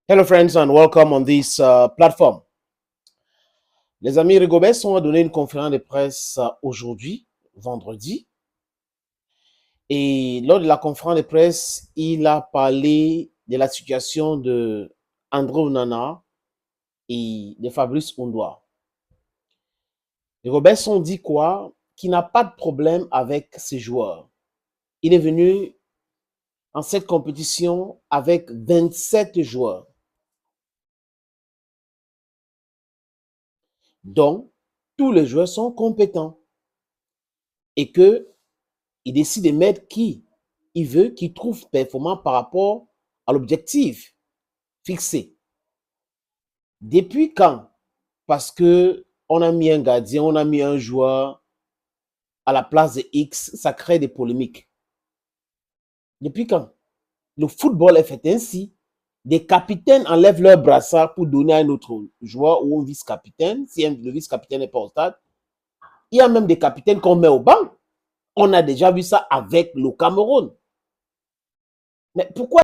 Hello, friends, and welcome on this platform. Les amis, Rigobert ont donné une conférence de presse aujourd'hui, vendredi. Et lors de la conférence de presse, il a parlé de la situation de André Onana et de Fabrice Ondoa. Rigobert ont dit quoi? Qu'il n'a pas de problème avec ses joueurs. Il est venu en cette compétition avec 27 joueurs. Donc, tous les joueurs sont compétents. Et que il décide de mettre qui il veut, qui trouve performant par rapport à l'objectif fixé. Depuis quand? Parce que on a mis un gardien, on a mis un joueur à la place de X, ça crée des polémiques. Depuis quand? Le football est fait ainsi. Des capitaines enlèvent leur brassard pour donner à un autre joueur ou un vice-capitaine, si le vice-capitaine n'est pas au stade. Il y a même des capitaines qu'on met au banc. On a déjà vu ça avec le Cameroun. Mais pourquoi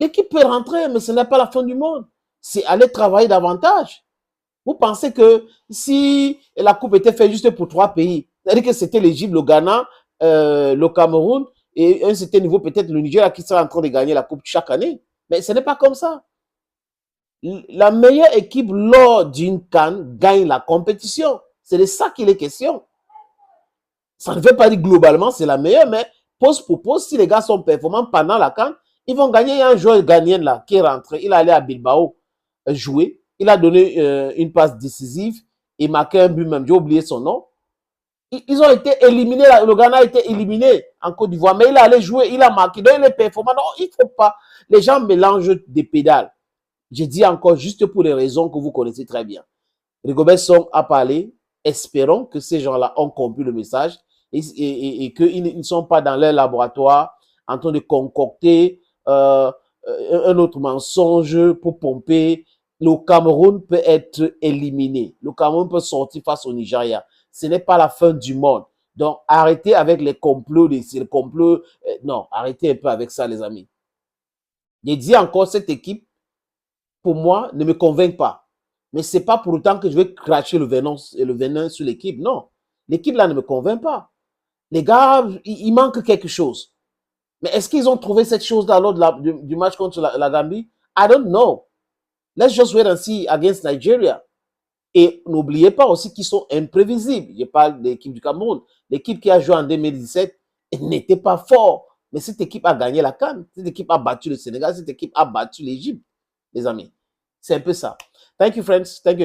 L'équipe peut rentrer, mais ce n'est pas la fin du monde. C'est aller travailler davantage. Vous pensez que si la coupe était faite juste pour 3 pays, c'est-à-dire que c'était l'Égypte, le Ghana, le Cameroun et un certain niveau peut-être le Nigeria qui sera en train de gagner la coupe chaque année. Mais ce n'est pas comme ça. La meilleure équipe lors d'une CAN gagne la compétition. C'est de ça qu'il est question. Ça ne veut pas dire globalement c'est la meilleure, mais poste pour poste, si les gars sont performants pendant la CAN, ils vont gagner. Il y a un joueur ghanéen là qui est rentré, il est allé à Bilbao jouer, il a donné une passe décisive et marqué un but même, j'ai oublié son nom. Ils ont été éliminés, le Ghana a été éliminé en Côte d'Ivoire, mais il est allé jouer, il a marqué, donc il est performant. Non, il ne faut pas. Les gens mélangent des pédales. Je dis encore juste pour les raisons que vous connaissez très bien. Rigobert Song a parlé, espérons que ces gens-là ont compris le message et qu'ils ne sont pas dans leur laboratoire en train de concocter un autre mensonge pour pomper. Le Cameroun peut être éliminé. Le Cameroun peut sortir face au Nigeria. Ce n'est pas la fin du monde. Donc, arrêtez avec les complots, les complots. Non, arrêtez un peu avec ça, les amis. Je dis encore, cette équipe, pour moi, ne me convainc pas. Mais ce n'est pas pour autant que je vais cracher le venin sur l'équipe. Non. L'équipe là ne me convainc pas. Les gars, il manque quelque chose. Mais est-ce qu'ils ont trouvé cette chose-là lors du match contre la Gambie? I don't know. Let's just wait and see against Nigeria. Et n'oubliez pas aussi qu'ils sont imprévisibles. Je parle de l'équipe du Cameroun. L'équipe qui a joué en 2017 n'était pas fort. Mais cette équipe a gagné la CAN. Cette équipe a battu le Sénégal. Cette équipe a battu l'Égypte, les amis. C'est un peu ça. Thank you, friends. Thank you.